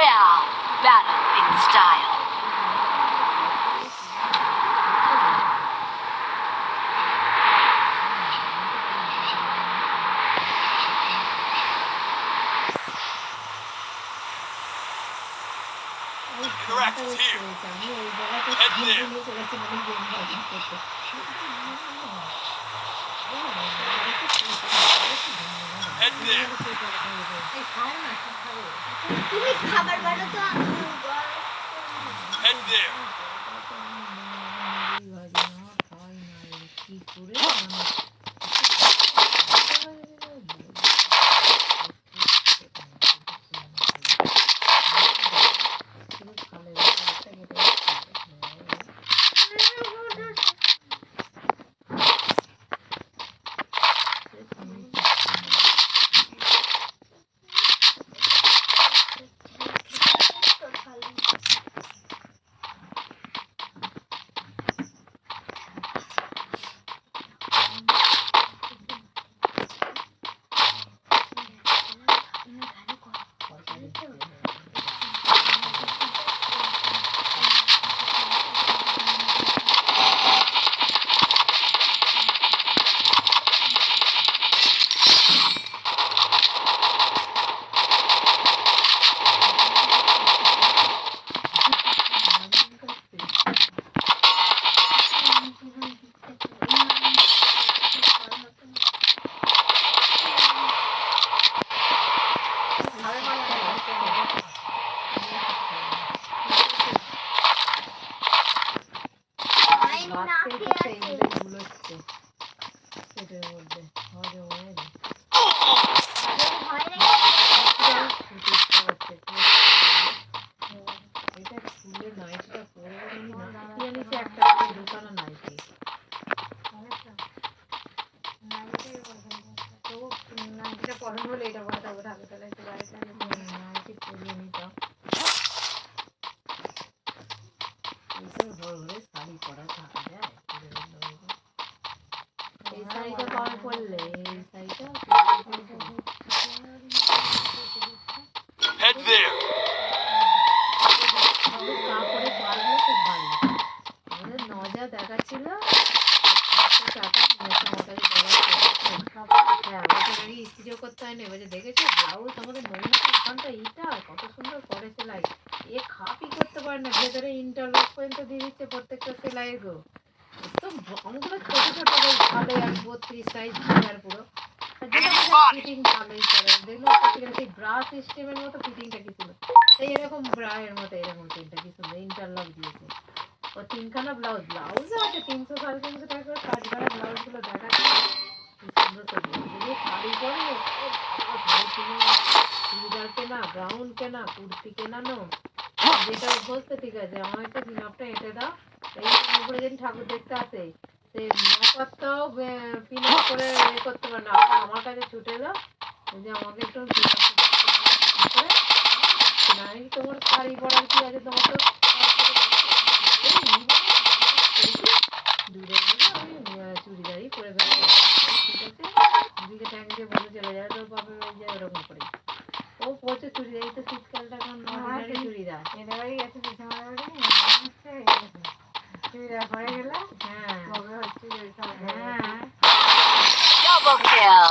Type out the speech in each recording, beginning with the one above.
Royale. Battle in style. Correct. Here. Head there. Head there. তুমি খাবার বানাও তো আমি Head there. Head there. দেখাচ্ছিল ইস্ত্রিও করতে হয় না। এবারে দেখেছো ব্লাউজ আমাদের মহিলাটা ওখানটা ইটা কত সুন্দর করে সেলাই, এ খাপই করতে পারে না, ভেতরে ইন্টারলক পর্যন্ত দিয়ে দিচ্ছে প্রত্যেকটা সেলাইয়ের গো। তো আমগুলো ছোট ছোট বেশ ভালোই, আর 32 সাইজ আর পুরো ফিটিং ভালোই করে দেখলো। সেই ব্রা সিস্টেমের মতো ফিটিংটা কি ছিল, সেই এরকম ব্রায়ের মতো এরকম তিনটা কি সুন্দর ইন্টারলক দিয়েছে। ও তিনখানা ব্লাউজও আছে 300 350 টাকা করে কাজ করা ব্লাউজগুলো দেখাচ্ছে কি সুন্দর করে। যদি শাড়ি পরে শাড়ি কিনে চুড়িদার কেনা, গাউন কেনা, কুর্তি কেনানো, যেটা বলতে ঠিক আছে আমার একটা সিনাপটা এঁটে দাও। এই উপরে যেদিন ঠাকুর দেখতে আসে সে মাপাতটাও পিন আপ করে করতে পারে না, আমার কাছে ছুটে দাও যে আমাকে একটু তোমার শাড়ি পরার কি আছে, তোমার তো চুড়িদারই পরে ফেলতে ঠিক আছে। দিদিকে ট্যাঙ্ক দিয়ে বলে চলে যায় তো বাপের বাড়ি যায় ওরকম করে। ও পড়ছে চুড়িদার, তো শীতকালটা এখন চুড়িদার এদের বাড়ি গেছে চুড়িদার পরে গেলে হ্যাঁ হচ্ছে হ্যাঁ Double kill.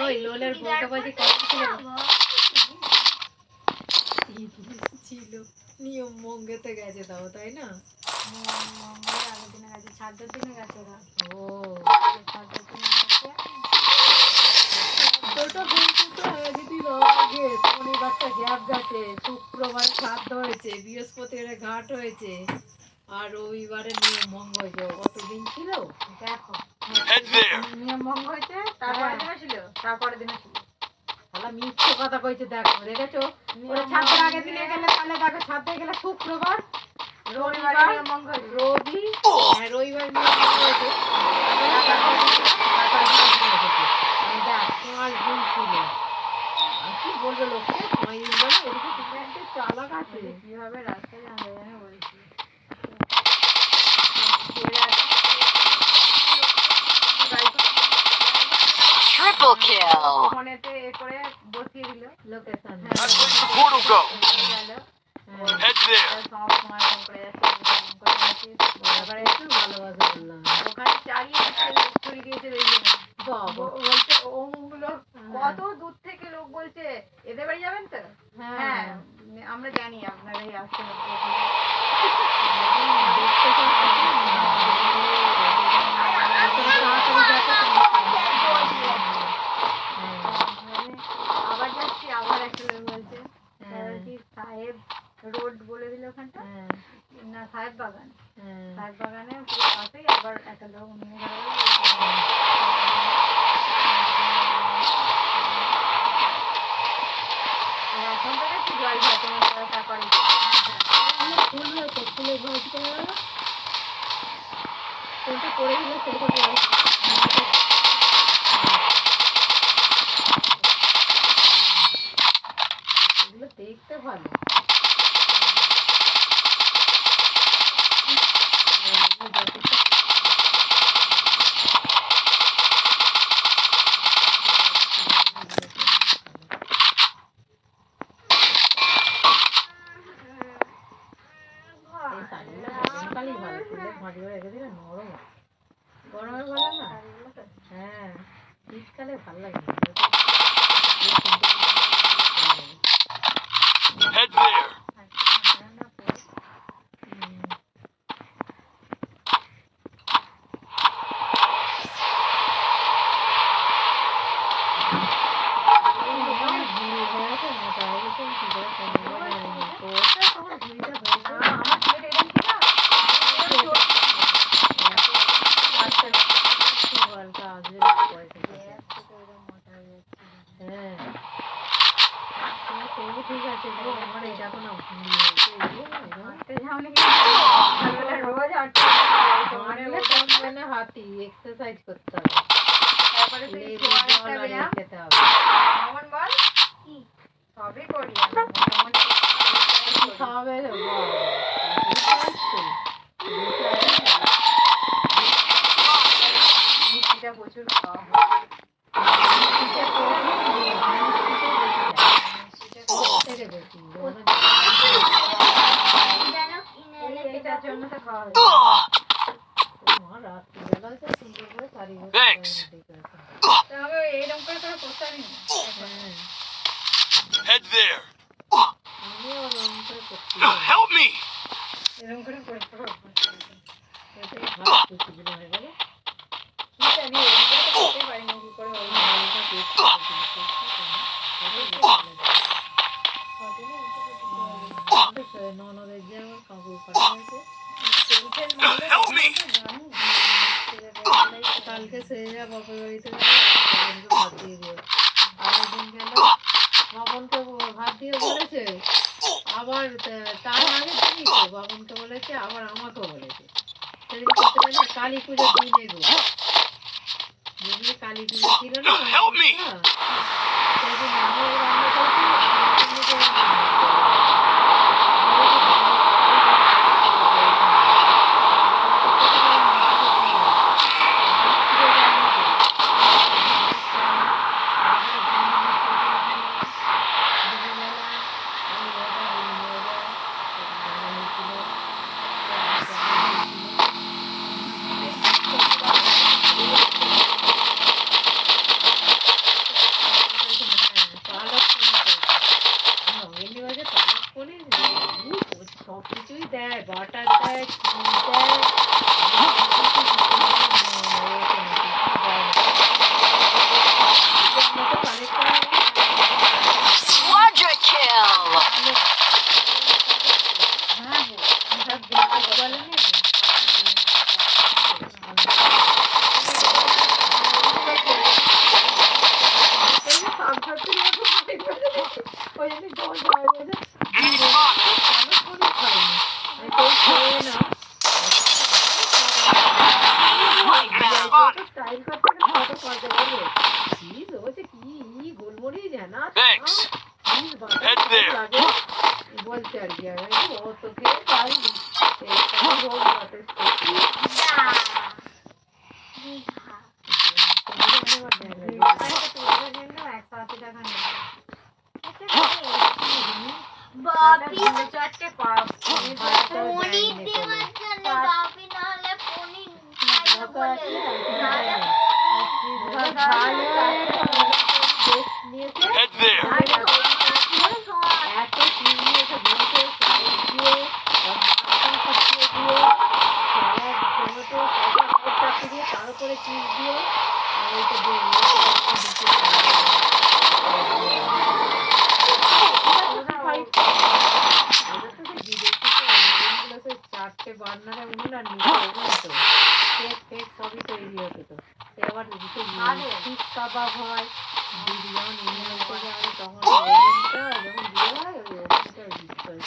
ওই লোলের বউটা বাজি কত ছিল নিয়ম মঙ্গেতে গেছে তাও তাই না? আগের দিনে গেছে, 7 দিনে গেছে ওরা। ও 7 দিনে গেছে। শনিবারটা গ্যাপ গেছে, শুক্রবার শ্রাদ্ধ হয়েছে, বৃহস্পতিবারে ঘাট হয়েছে, আর রবিবারে নিয়ম ভঙ্গ হয়েছে। কতদিন ছিল দেখো, নিয়ম ভঙ্গ হয়েছে তারপরে দিনে ছিল, তারপরে দিনে ছিল। তাহলে মিথ্যে কথা কইছে দেখো, দেখেছো ওরা ছাদের আগের দিনে গেলে তাহলে দেখো ছাদে গেলে শুক্রবার রবিবার রবি রবিবার নিয়ম ভঙ্গ হয়েছে, তোমার দিন ছিল। আর কি বলবে লোককে, 5 দিন বলে ওদিকে তুমি একটা চালাক আছে কিভাবে রাস্তায় জানা জানে বলছি। Triple kill. ফোনেতে এ করে পাঠিয়ে দিল location. That's where the portal go. গেল Head there. সব সময় ফোন করে যাচ্ছে এবার একটু ভালোবাসা বললাম ওখানে চালিয়ে ছড়ি দিয়েছে বলছে ওগুলো কত দূর থেকে লোক বলছে এদের বাড়ি যাবেন তো হ্যাঁ আমরা জানি আপনারাই আসতে আবার যাচ্ছি আবার একটা লোক বলছে কি সাহেব রোড বলে দিল ওখানটা না সাহেব বাগান সাহেব বাগানে পুরো পাশেই আবার একটা লোক নিয়ে গেল এখন থেকে কি জল খায় তোমার তারপরে ফুলের ভর্তি করে গেল কোনটা করে দিল সেটা করে এগুলো দেখতে ভালো গরমে ভালো না হ্যাঁ শীতকালে ভালো লাগে Head there. ঠিক আছে আমার এটা কোনো হাতি এক্সারসাইজ করতে হবে তারপরে খেতে হবে বল সবই করি খাওয়াবে মিষ্টিটা প্রচুর খাওয়া Thanks. Head there. Help me. Help me. কালকে সেরা বাপের বাড়িতে ভাত দিয়ে দিও আগের দিন গেল বাবনকে ভাত দিয়ে বলেছে আবার তার আগের দিনই তো বাবনকে বলেছে আবার আমাকেও বলেছে সেদিন করতে পারে না কালী পুজোর দিনে গো যেদিন কালী পুজো ছিল না সেদিন আমি রান্না করছি বাপি দুটো চারটে পনির দেওয়ার জন্য বাপি না হলে পনির খাইয়ে বলে নাহলে Head there. এত চিজ নিয়েছে বলতে সাইড দিয়ে মাখন খাচ্ছিয়ে দিয়ে স্যালাড টমেটো সব চাপিয়ে দিয়ে তার উপরে চিজ দিয়ে আর ওইটা দিয়ে চারটে বার্নারে উনুন আর নিচে ওভেন তো কেক টেক সবই তৈরি হতো তো এবার নিচে শিক কাবাব হয় বিরিয়ানি হতে যায় তখন ওভেনটা যখন দিয়ে হয় ওই ওভেনটা ইউজ করে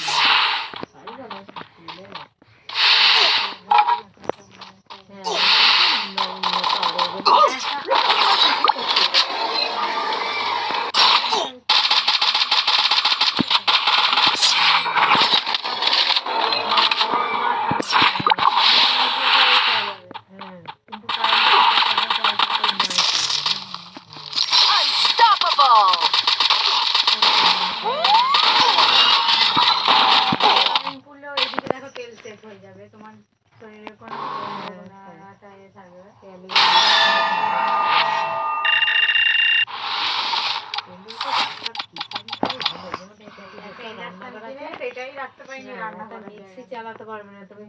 Unstoppable! এদিকে দেখো তেল সেভ হয়ে যাবে তোমার শরীরে কোনো থাকবে এটাই রাখতে পারিনি রান্না করে মিক্সি চালাতে পারবে না তুমি